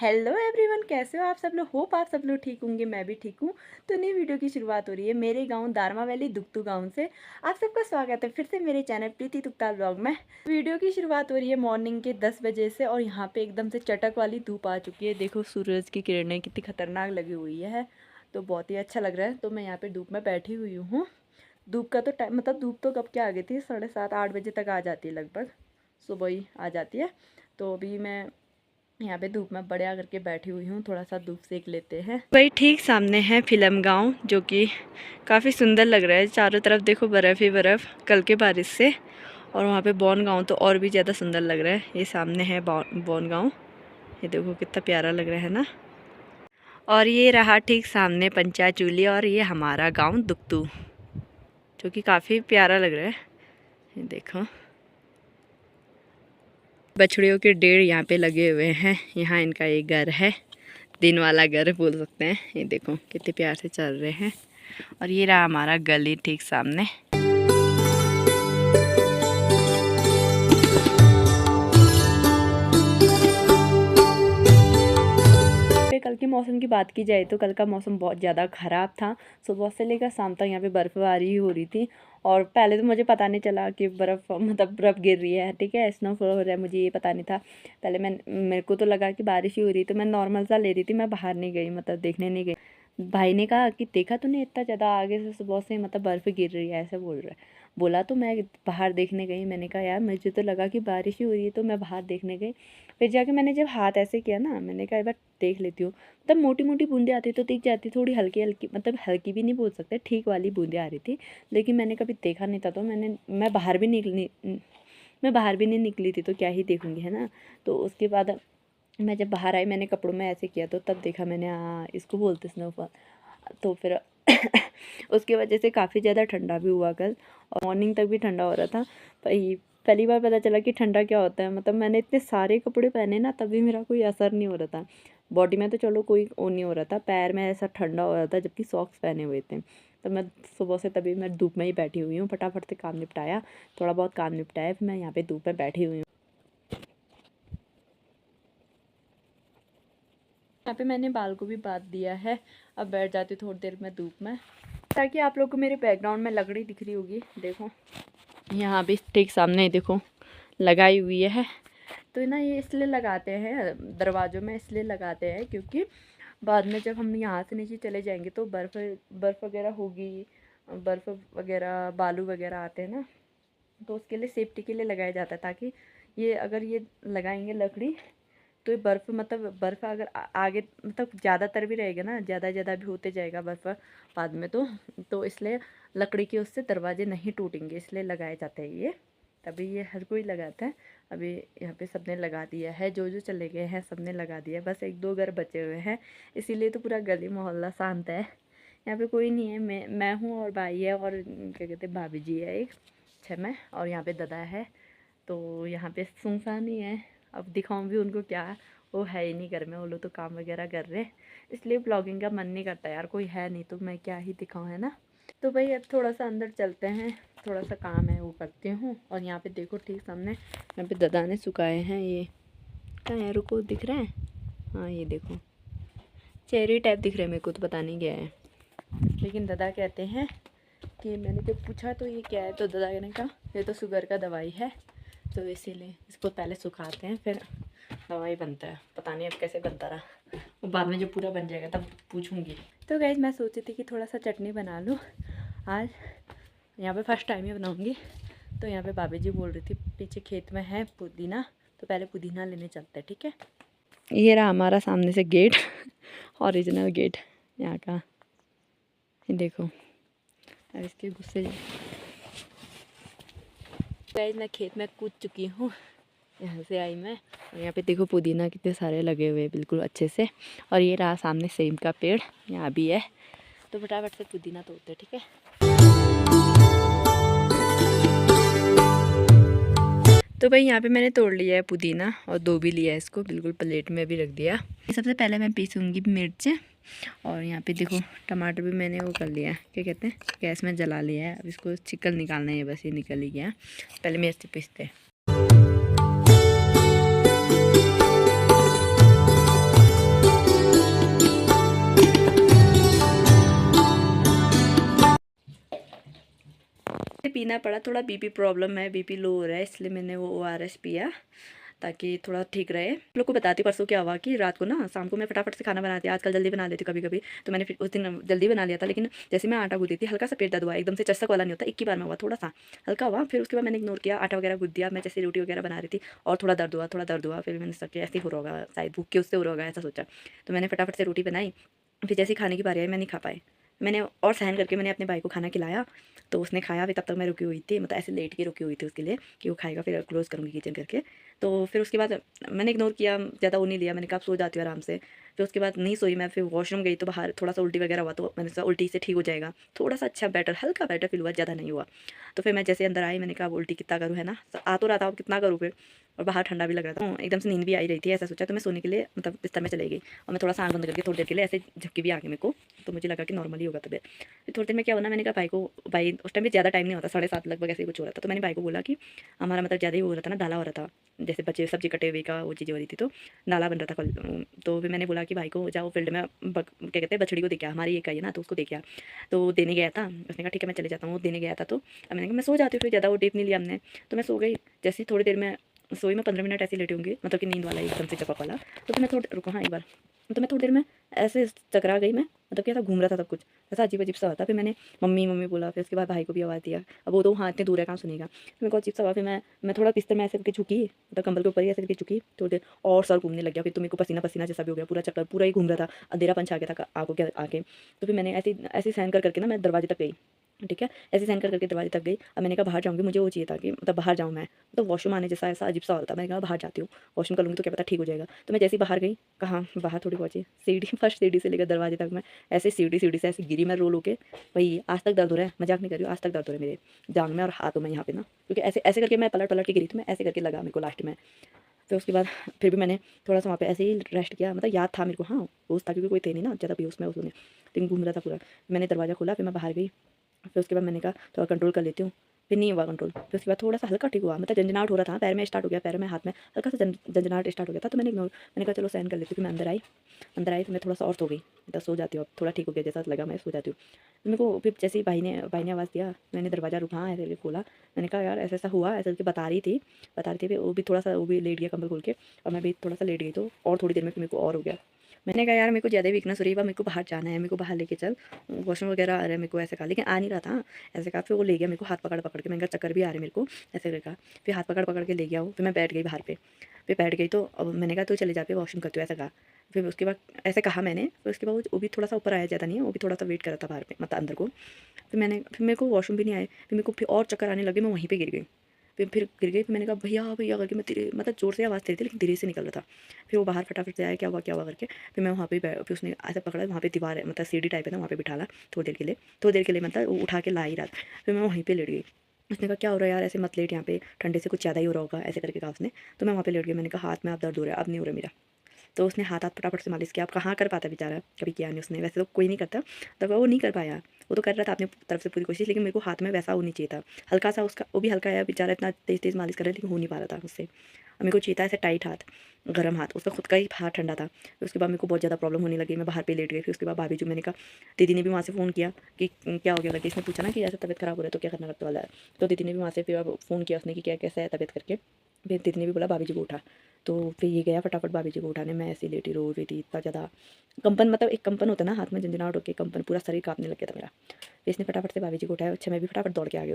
Hello everyone, कैसे हो आप सब लोग। होप आप सब लोग ठीक होंगे, मैं भी ठीक हूँ। तो नई वीडियो की शुरुआत हो रही है मेरे गांव दारमा वैली दुगतू गांव से। आप सबका स्वागत है फिर से मेरे चैनल प्रीति तुक्ताल ब्लॉग में। वीडियो की शुरुआत हो रही है मॉर्निंग के 10 बजे से और यहाँ पे एकदम से चटक वाली धूप आ चुकी है। देखो सूरज की किरणें कितनी खतरनाक लगी हुई है, तो बहुत ही अच्छा लग रहा है। तो मैं यहाँ पर धूप में बैठी हुई हूँ। धूप का तो टाइम मतलब धूप तो कब क्या आ गई थी, 7:30-8 बजे तक आ जाती है, लगभग सुबह ही आ जाती है। तो अभी मैं यहाँ पे धूप में बढ़िया करके बैठी हुई हूँ, थोड़ा सा धूप सेक लेते हैं। वही ठीक सामने है फिल्म गांव, जो कि काफ़ी सुंदर लग रहा है। चारों तरफ देखो बर्फ़ ही बर्फ़ कल के बारिश से। और वहाँ पे बॉन गांव तो और भी ज़्यादा सुंदर लग रहा है। ये सामने है बॉन गांव, ये देखो कितना प्यारा लग रहा है ना। और ये रहा ठीक सामने पंचायत चूली, और ये हमारा गाँव दुगतू, जो कि काफ़ी प्यारा लग रहा है। ये देखो बछड़ियों के ढेर यहाँ पे लगे हुए हैं। यहाँ इनका एक घर है, दिन वाला घर बोल सकते हैं। ये देखो कितने प्यार से चल रहे हैं। और ये रहा हमारा गली ठीक सामने। कल के मौसम की बात की जाए तो कल का मौसम बहुत ज़्यादा ख़राब था। सुबह से लेकर शाम तक यहाँ पे बर्फ़बारी हो रही थी। और पहले तो मुझे पता नहीं चला कि बर्फ़ गिर रही है, ठीक है, स्नोफॉल हो रहा है, मुझे ये पता नहीं था। पहले मेरे को तो लगा कि बारिश ही हो रही, तो मैं नॉर्मल सा ले रही थी, मैं बाहर नहीं गई, मतलब देखने नहीं गई। भाई ने कहा कि देखा तूने इतना ज़्यादा आगे से सुबह से मतलब बर्फ़ गिर रही है, ऐसे बोल रहा है। बोला तो मैं बाहर देखने गई। मैंने कहा यार मुझे तो लगा कि बारिश ही हो रही है, तो मैं बाहर देखने गई। फिर जाके मैंने जब हाथ ऐसे किया ना, मैंने कहा एक बार देख लेती हूँ। मतलब मोटी मोटी बूंदें आती तो दिख जाती, थोड़ी हल्की हल्की, मतलब हल्की भी नहीं बोल सकते, ठीक वाली बूंदें आ रही थी। लेकिन मैंने कभी देखा नहीं था, तो मैं बाहर भी नहीं निकली थी, तो क्या ही देखूँगी, है ना। तो उसके बाद मैं जब बाहर आई, मैंने कपड़ों में ऐसे किया, तो तब देखा मैंने, हाँ इसको बोलते स्नोफॉल। तो फिर उसकी वजह से काफ़ी ज़्यादा ठंडा भी हुआ कल, और मॉर्निंग तक भी ठंडा हो रहा था। पहली बार पता चला कि ठंडा क्या होता है। मतलब मैंने इतने सारे कपड़े पहने ना, तभी मेरा कोई असर नहीं हो रहा था। बॉडी में तो चलो कोई वो नहीं हो रहा था, पैर में ऐसा ठंडा हो रहा था, जबकि सॉक्स पहने हुए थे। तो मैं सुबह से तभी मैं धूप में ही बैठी हुई हूँ। फटाफट से काम निपटाया, थोड़ा बहुत काम निपटाया, फिर मैं यहाँ पे धूप में बैठी हुई हूँ। यहाँ पे मैंने बाल को भी बांध दिया है। अब बैठ जाती थोड़ी देर में धूप में, ताकि आप लोग को मेरे बैकग्राउंड में लकड़ी दिख रही होगी। देखो यहाँ भी ठीक सामने देखो लगाई हुई है। तो ना ये इसलिए लगाते हैं दरवाज़ों में, इसलिए लगाते हैं क्योंकि बाद में जब हम यहाँ से नीचे चले जाएंगे तो बर्फ़ वगैरह होगी, बर्फ़ वगैरह बालू वगैरह आते हैं ना, तो उसके लिए सेफ्टी के लिए लगाया जाता है। ताकि ये अगर ये लगाएंगे लकड़ी, तो ये बर्फ़ अगर आगे मतलब ज़्यादातर भी रहेगा ना, ज़्यादा भी होते जाएगा बर्फ़ बाद में, तो इसलिए लकड़ी के उससे दरवाजे नहीं टूटेंगे, इसलिए लगाए जाते हैं ये। तभी ये हर कोई लगाता है। अभी यहाँ पे सबने लगा दिया है, जो जो चले गए हैं सबने लगा दिया है। बस 1-2 घर बचे हुए हैं, इसीलिए तो पूरा गली मोहल्ला शांत है। यहाँ पे कोई नहीं है, मैं हूँ और भाई है, और क्या कहते हैं भाभी जी है एक, छः में, और यहाँ पे दादा है। तो यहाँ पे सुनसान ही है। अब दिखाऊं भी उनको क्या, वो है ही नहीं घर में, वो लोग तो काम वगैरह कर रहे हैं, इसलिए ब्लॉगिंग का मन नहीं करता यार, कोई है नहीं तो मैं क्या ही दिखाऊं, है ना। तो भाई अब थोड़ा सा अंदर चलते हैं, थोड़ा सा काम है वो करती हूँ। और यहाँ पे देखो ठीक सामने यहाँ पे दादा ने सुखाए हैं, ये कहाँ है, रुको, दिख रहा है, हाँ ये देखो चेरी टाइप दिख रहे हैं, मेरे को तो पता नहीं क्या है। लेकिन दादा कहते हैं कि, मैंने जब पूछा तो ये क्या है, तो दादा ने कहा ये तो शुगर का दवाई है, तो इसीलिए इसको पहले सुखाते हैं फिर दवाई बनता है। पता नहीं अब कैसे बनता रहा, वो बाद में जब पूरा बन जाएगा तब पूछूंगी। तो गाइस मैं सोची थी कि थोड़ा सा चटनी बना लूँ आज, यहाँ पे फर्स्ट टाइम ही बनाऊंगी। तो यहाँ पे भाभी जी बोल रही थी पीछे खेत में है पुदीना, तो पहले पुदीना लेने चलते हैं, ठीक है। ये रहा हमारा सामने से गेट ओरिजिनल गेट यहाँ का, ये देखो। अब इसके गुस्से गाइस मैं खेत में कूद चुकी हूँ, यहाँ से आई मैं, और यहाँ पे देखो पुदीना कितने सारे लगे हुए हैं बिल्कुल अच्छे से। और ये रहा सामने सेम का पेड़, यहाँ भी है। तो फटाफट से पुदीना तोड़ते, ठीक है। तो भाई यहाँ पे मैंने तोड़ लिया है पुदीना, और 2 भी लिया है इसको, बिल्कुल प्लेट में भी रख दिया। सबसे पहले मैं पीसूँगी मिर्च, और यहाँ पे देखो टमाटर भी मैंने वो कर लिया, क्या कहते हैं, गैस में जला लिया है। अब इसको छिकल निकालना है, बस ये निकल ही गया। पहले मिर्च से पीसते हैं। पीना पड़ा। थोड़ा बीपी प्रॉब्लम है, बीपी लो हो रहा है, इसलिए मैंने वो ओआरएस पिया ताकि थोड़ा ठीक रहे। आप लोग को बताती परसों क्या हुआ कि रात को ना, शाम को मैं फटाफट से खाना बनाती, आजकल जल्दी बना लेती कभी कभी, तो मैंने फिर उस दिन जल्दी बना लिया था। लेकिन जैसे मैं आटा गूंथी थी, हल्का सा पेट दर्द हुआ, एकदम से चस्सक वाला नहीं होता, एक ही बार में हुआ, थोड़ा सा हल्का हुआ। फिर उसके बाद मैंने इग्नोर किया, आटा वगैरह गूंथ दिया, मैं जैसे रोटी वगैरह बना रही थी, और थोड़ा दर्द हुआ, थोड़ा दर्द हुआ। फिर मैंने सोचा ऐसे ही हो रहा होगा, शायद भूख के उससे हो रहा होगा, ऐसा सोचा। तो मैंने फटाफट से रोटी बनाई। फिर जैसे ही खाने की बारी आई, मैं नहीं खा पाई। मैंने और सहन करके मैंने अपने भाई को खाना खिलाया, तो उसने खाया। फिर तब तक मैं रुकी हुई थी, मतलब ऐसे लेट के रुकी हुई थी उसके लिए कि वो खाएगा, फिर क्लोज़ करूँगी किचन करके। तो फिर उसके बाद मैंने इग्नोर किया, ज़्यादा वो नहीं लिया। मैंने कहा आप सो जाती हो आराम से। फिर उसके बाद नहीं सोई मैं, फिर वॉशरूम गई तो बाहर थोड़ा सा उल्टी वगैरह हुआ, तो मैंने सोचा उल्टी से ठीक हो जाएगा, थोड़ा सा अच्छा बेटर, हल्का बेटर फील हुआ, ज़्यादा नहीं हुआ। तो फिर मैं जैसे अंदर आई, मैंने कहा अब उल्टी कितना करूँ, है ना, आ तो रहा था, अब कितना करूँ फिर। और बाहर ठंडा भी लग रहा था, एकदम से नींद भी आई रही थी, ऐसा सोचा। तो मैं सोने के लिए मतलब बिस्तर में चली गई, और मैं थोड़ा सा आँख बंद करके थोड़ी देर के लिए ऐसे झपकी भी आ गई मेरे को, तो मुझे लगा कि नॉर्मली होगा तबीयत। फिर थोड़ी देर में क्या हुआ ना, मैंने कहा भाई को, भाई उस टाइम भी ज़्यादा टाइम नहीं होता, 7:30 लगभग ऐसे ही कुछ हो रहा था। तो मैंने भाई को बोला कि हमारा मतलब ज़्यादा ही हो रहा था ना, डाला हो रहा था, जैसे बच्चे सब्जी कटे हुए का वो चीज़ें हो रही थी, तो नाला बन रहा था कल। तो फिर मैंने बोला कि भाई को जाओ फील्ड में क्या कहते हैं, बछड़ी को देखा, हमारी एक आई है ना, तो उसको देखा। तो देने गया था, उसने कहा ठीक है मैं चले जाता हूँ, वो देने गया था। तो अब मैंने कहा मैं सो जाती हूँ, फिर ज़्यादा वो टेप नहीं लिया हमने। तो मैं सो गई। जैसे ही थोड़ी देर में सोई, मैं 15 मिनट ऐसे लेटी होंगी, मतलब कि नींद वाला एकदम से चपक वाला। तो फिर मैं थोड़ी रुको, हाँ एक बार, तो मैं थोड़ी देर में ऐसे चकरा गई मैं, मतलब क्या था, घूम रहा था सब कुछ, ऐसा अजीब अजीब सा होता। फिर मैंने मम्मी मम्मी बोला, फिर उसके बाद भाई को भी आवाज़ दिया। अब वो तो वहाँ इतने दूर है, कहाँ सुनेगा। फिर मेरे को अजीब सा हुआ। फिर मैं थोड़ा बिस्तर में ऐसे करके झुकी, मतलब कंबल के ऊपर ही ऐसे करके झुकी थोड़ी देर, और सर घूमने लग गया। फिर तो मेरे को पसीना पसीना जैसा भी हो गया, पूरा चक्कर पूरा ही घूम रहा था, अंधेरा पंच आ गया था आंखों के आके। तो फिर मैंने ऐसे ऐसे सहन करके ना मैं दरवाजे तक गई, ठीक है, ऐसे सहन करके दरवाजे तक गई। अब मैंने कहा बाहर जाऊँगी, मुझे वो चाहिए था कि मतलब बाहर जाऊँ मैं, मतलब वॉशरूम आने जैसा ऐसा अजीब सा हो रहा था। मैंने कहा बाहर जाती हूँ, वॉशरूम कर लूँगी तो क्या पता ठीक हो जाएगा। तो मैं जैसे ही बाहर गई, कहाँ बाहर थोड़ी पहुँची, सीढ़ी फर्स्ट सीढ़ी से लेकर दरवाजे तक मैं ऐसे सीढ़ी सीढ़ी से ऐसे गिरी मैं, रोल होके। भाई आज तक दर्द हो रहा है, मजाक नहीं कर रही हूँ, आज तक दर्द हो रहा है मेरे जांग में और हाथों में यहाँ पे ना, क्योंकि ऐसे ऐसे करके मैं पलट पलट के गिरी, तो मैं ऐसे करके लगा मेरे को लास्ट में। फिर उसके बाद फिर भी मैंने थोड़ा सा वहाँ पे ऐसे ही रेस्ट किया, मतलब याद था मेरे को, हाँ होश था, क्योंकि कोई थे नहीं ना ज़्यादा बेहोश में उसने, लेकिन घूम रहा था पूरा। मैंने दरवाज़ा खोला, फिर मैं बाहर गई। फिर उसके बाद मैंने कहा थोड़ा कंट्रोल कर लेती हूँ, फिर नहीं हुआ कंट्रोल। फिर उसके बाद थोड़ा सा हल्का ठीक हुआ, मतलब झंझनाहट हो रहा था पैर में, स्टार्ट हो गया, पैर में हाथ में हल्का सा झंझनाहट स्टार्ट हो गया था। तो मैंने इग्नोर, मैंने कहा चलो सहन कर लेती हूँ। फिर मैं अंदर आई, फिर मैं थोड़ा सा और सो गई, मतलब सो जाती हूँ अब, थोड़ा ठीक हो गया जैसा लगा, मैं सो जाती हूँ। फिर मेरे को फिर जैसे ही भाई ने आवाज़ दिया, मैंने दरवाज़ा रुका ऐसे करके खोला। मैंने कहा यार ऐसा ऐसा हुआ, ऐसा करके बता रही थी। फिर वो भी थोड़ा सा, वो भी लेट गया कंबल खोल के, और मैं भी थोड़ा सा लेट गई। तो और थोड़ी देर में फिर मेरे को और हो गया। मैंने कहा यार मेरे को ज़्यादा वीकनेस हो रही है, मेरे को बाहर जाना है, मेरे को बाहर लेके चल, वॉशरूम वगैरह आ रहा है मेरे को, ऐसे कहा। लेकिन आ नहीं रहा था, ऐसे कहा। फिर वो ले गया मेरे को हाथ पकड़ पकड़ के, मैंने कहा चक्कर भी आ रहे मेरे को, ऐसे करके कहा। फिर हाथ पकड़ पकड़ के ले गया वो। फिर मैं बैठ गई बाहर पे, फिर बैठ गई। तो अब मैंने कहा तो चले जाके वॉशरूम करते हो, ऐसा कहा। फिर उसके बाद ऐसे कहा मैंने। फिर उसके बाद वो भी थोड़ा सा ऊपर आया, ज़्यादा नहीं है, वो भी थोड़ा सा वेट कर रहा था बाहर पे, मतलब अंदर को। फिर मेरे को वॉशरूम भी नहीं आए, फिर मेरे को फिर और चक्कर आने लगे, मैं वहीं पे गिर गई। फिर गिर गई। फिर मैंने कहा भैया भैया करके, मैं धीरे, मतलब ज़ोर से आवाज़ दे रही थी लेकिन धीरे से निकल रहा था। फिर वो बाहर फटाफट से आया, क्या हुआ करके। फिर मैं वहाँ पे फिर उसने ऐसे पकड़ा, वहाँ पे दीवार है, मतलब सीढ़ी टाइप है ना, वहाँ पे बिठा ला थोड़ी देर के लिए मतलब वो उठा के ला ही रहा था। फिर मैं वहीं पे लेट गई। उसने कहा क्या हो रहा है यार, ऐसे मत लेट, यहाँ पे ठंडे से कुछ ज़्यादा ही हो रहा होगा, ऐसे करके कहा उसने। तो मैं वहाँ पे लेट गई। मैंने कहा हाथ में अब दर्द हो रहा है, अब नहीं हो रहा मेरा। तो उसने हाथ फटाफट से मालिश किया। अब कहाँ कर पाता बेचारा, कभी किया नहीं उसने, वैसे तो कोई नहीं करता, तो वो नहीं कर पाया। वो तो कर रहा था अपनी तरफ से पूरी कोशिश, लेकिन मेरे को हाथ में वैसा होनी चाहिए था, हल्का सा उसका, वो भी हल्का है बेचारा, इतना तेज़ तेज़ मालिश कर रहा है लेकिन हो नहीं पा रहा था उससे। और मेरे को चाहिए था ऐसे टाइट हाथ, गर्म हाथ, उसका खुद का ही हाथ ठंडा था। फिर उसके बाद मेरे को बहुत ज़्यादा प्रॉब्लम होने लगी, मैं बाहर पे लेट गई। फिर उसके बाद भाभी जो, मैंने कहा, दीदी ने भी वहाँ से फ़ोन किया कि क्या हो गया करके। इसने पूछा ना कि ऐसा तबीयत ख़राब हो रहा है तो क्या करना करने वाला है। तो दीदी ने भी वहाँ से फिर फ़ोन किया उसने कि क्या कैसा है तबीयत करके। फिर दीदी ने भी बोला भाभी जी को उठा। तो फिर ये गया फटाफट भाभी जी को उठाने, मैं ऐसी लेटी रो रही थी, इतना ज़्यादा कंपन, मतलब एक कंपन होता है ना हाथ में, झंझनाहट होकर कंपन, पूरा शरीर कांपने लग गया था मेरा। फिर इसने फटाफट से भाभी जी को उठाया। अच्छा मैं भी फटाफट दौड़ के आ गई,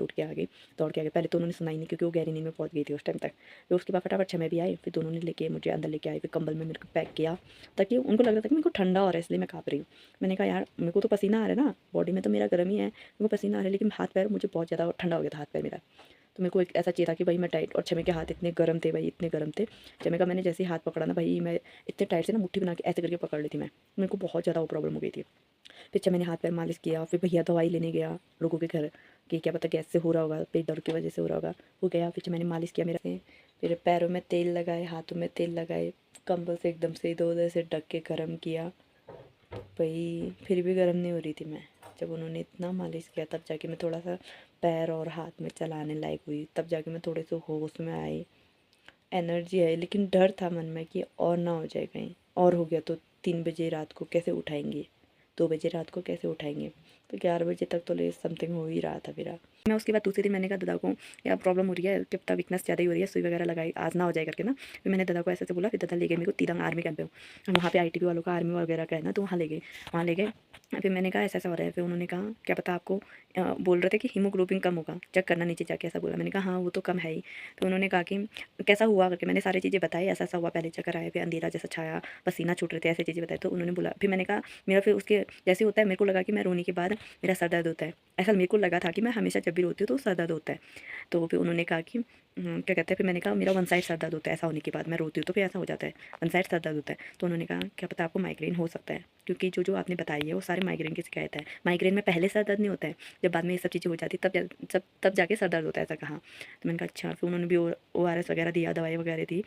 दौड़ के आ गई। पहले तो उन्होंने सुनाई नहीं, क्योंकि वो गहरी नींद में पहुंच गई थी उस टाइम तक। फिर उसके बाद फटाफट छः में भी आई। फिर दोनों ने लेके मुझे अंदर लेके आए, फिर कंबल में मेरे को पैक किया, ताकि उनको लग रहा था कि मेरे को ठंडा हो रहा है इसलिए मैं काँप रही हूँ। मैंने कहा यार मेरे को तो पसीना आ रहा है ना, बॉडी में तो मेरा गर्म ही है, मेरे को पसीना आ रहा है, लेकिन हाथ पैर मुझे बहुत ज़्यादा ठंडा हो गया था हाथ पैर मेरा। तो मेरे को एक ऐसा चाहिए था कि भाई मैं टाइट, और छमे के हाथ इतने गर्म थे भाई, इतने गर्म थे। छमे का मैंने जैसे ही हाथ पकड़ा ना भाई, मैं इतने टाइट से ना मुट्ठी बना के ऐसे करके पकड़ ली थी मैं, मेरे को बहुत ज़्यादा वो प्रॉब्लम हो गई थी। फिर मैंने हाथ पैर मालिश किया। फिर भैया दवाई लेने गया लोगों के घर, कि क्या पता गैस से हो रहा होगा, पेट दर्द की वजह से हो रहा होगा। वो गया, फिर मैंने मालिश किया मेरा से। फिर पैरों में तेल लगाए, हाथों में तेल लगाए, कंबल से एकदम से इधर उधर से ढक के गर्म किया भाई, फिर भी गर्म नहीं हो रही थी मैं। जब उन्होंने इतना मालिश किया तब जाके मैं थोड़ा सा पैर और हाथ में चलाने लायक हुई, तब जाके मैं थोड़े से होश में आई, एनर्जी आई। लेकिन डर था मन में कि और ना हो जाए कहीं, और हो गया तो 3 बजे रात को कैसे उठाएंगे। 2 बजे रात को कैसे उठाएंगे। तो 11 बजे तक तो ले समथिंग हो ही रहा था मेरा। मैं उसके बाद दूसरे दिन मैंने कहा दादा को यार प्रॉब्लम हो रही है, कि पता वीकनेस ज़्यादा ही हो रही है, सुई वगैरह लगाई, आज ना हो जाए करके ना। फिर मैंने दादा को ऐसे बोला, फिर दादा ले गए मेरे को तिरंग आर्मी कैंप पे, वहाँ पे ITBP वालों का आर्मी वगैरह का है ना, तो वहाँ ले गए। वहाँ ले गए, फिर मैंने कहा ऐसा ऐसा हो रहा है। फिर उन्होंने कहा क्या पता आपको बोल रहे थे कि हीमोग्लोबिन कम होगा, चेक करना नीचे जाके, ऐसा बोला। मैंने कहा हाँ वो तो कम है ही। तो उन्होंने कहा कि कैसा हुआ करके, मैंने सारी चीज़ें बताई, ऐसा ऐसा हुआ, पहले चक्कर आए, फिर अंधेरा जैसा छाया, पसीना छूट रहे थे, ऐसी चीज़ें बताई। तो उन्होंने बोला, फिर मैंने कहा मेरा फिर उसके जैसे होता है, मेरे को लगा कि मैं रोने के बाद मेरा सर दर्द होता है। ऐसा मेरे को लगा था कि मैं हमेशा जब भी रोती हूँ तो सर दर्द होता है। तो फिर उन्होंने कहा कि क्या कहते हैं, फिर मैंने कहा मेरा वन साइड सर दर्द होता है, ऐसा होने के बाद मैं रोती हूँ तो फिर ऐसा हो जाता है, वन साइड सर दर्द होता है। तो उन्होंने कहा क्या पता आपको माइग्रेन हो सकता है, क्योंकि जो जो आपने बताई है वो सारे माइग्रेन की शिकायत है। माइग्रेन में पहले सर दर्द नहीं होता है, जब बाद में ये सब चीज़ें हो जाती तब जाके सर दर्द होता है, ऐसा कहा। तो मैंने कहा अच्छा। फिर उन्होंने भी ORS वगैरह दिया, दवाई वगैरह दी।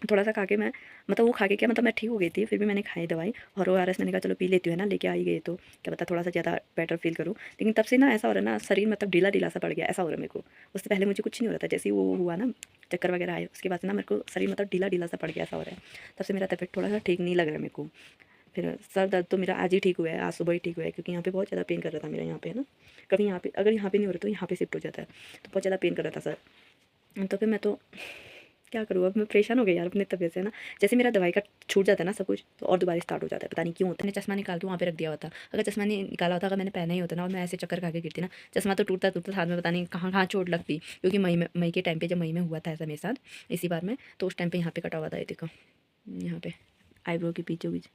थोड़ा सा खा के मैं, मतलब वो खा के क्या, मतलब मैं ठीक हो गई थी, फिर भी मैंने खाई दवाई और ORS। मैंने कहा चलो पी लेती हूँ, है ना, लेके आई गई तो क्या पता थोड़ा सा ज़्यादा बेटर फील करूँ। लेकिन तब से ना ऐसा हो रहा है ना, शरीर मतलब ढीला ढीला सा पड़ गया, ऐसा हो रहा है मेरे को। उससे पहले मुझे कुछ नहीं हो रहा था, जैसे ही वो हुआ ना, चक्कर वगैरह आए, उसके बाद से ना मेरे को शरीर मतलब ढीला ढीला सा पड़ गया, ऐसा हो रहा है। तब से मेरा तबीयत थोड़ा सा ठीक नहीं लग रहा है मेरे को। फिर सर दर्द तो मेरा आज ही ठीक हुआ है, आज सुबह ही ठीक हुआ है, क्योंकि यहाँ पे बहुत ज़्यादा पेन कर रहा था मेरा, यहाँ पे है ना। कभी यहाँ पे, अगर यहाँ पे नहीं हो रहा तो यहाँ पे शिफ्ट हो जाता है, तो बहुत ज़्यादा पेन कर रहा था सर। तो फिर मैं तो क्या करूँ, अब मैं परेशान हो गई यार अपनी तबीयत से ना। जैसे मेरा दवाई का छूट जाता है ना सब कुछ, तो और दोबारा स्टार्ट हो जाता है, पता नहीं क्यों होता है। मैंने चश्मा निकाल के वहाँ पे रख दिया होता, अगर चश्मा नहीं निकाला होता, अगर मैंने पहना ही होता ना, और मैं ऐसे चक्कर खा के गिरती ना, चश्मा तो टूटता टूटता हाथ में पता नहीं कहाँ कहाँ चोट लगती। क्योंकि मई के टाइम पे, जब मई में हुआ था ऐसा मेरे साथ, इसी बार में, तो उस टाइम पे यहाँ पे कटा हुआ था, ये देखो यहाँ पे आईब्रो के बीचों बीच,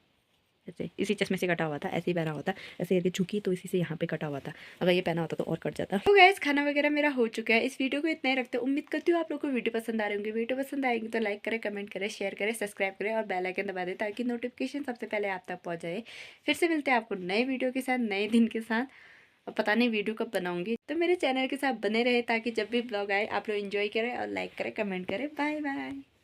ऐसे इसी चश्मे से कटा हुआ था, ऐसे ही पहना हुआ था, ऐसे करके झुकी तो इसी से यहाँ पे कटा हुआ था। अगर ये पहना होता तो और कट जाता। तो गैस खाना वगैरह मेरा हो चुका है, इस वीडियो को इतना ही रखते हैं। उम्मीद करती हूँ आप लोग को वीडियो पसंद आ रही होंगी। वीडियो पसंद आएगी तो लाइक करें, कमेंट करें, शेयर करें, सब्सक्राइब करें और बेल आइकन दबा दें, ताकि नोटिफिकेशन सबसे पहले आप तक पहुँच जाए। फिर से मिलते हैं आपको नए वीडियो के साथ, नए दिन के साथ। और पता नहीं वीडियो कब बनाऊंगी, तो मेरे चैनल के साथ बने रहे, ताकि जब भी ब्लॉग आए आप लोग एंजॉय करें और लाइक करें, कमेंट करें। Bye bye.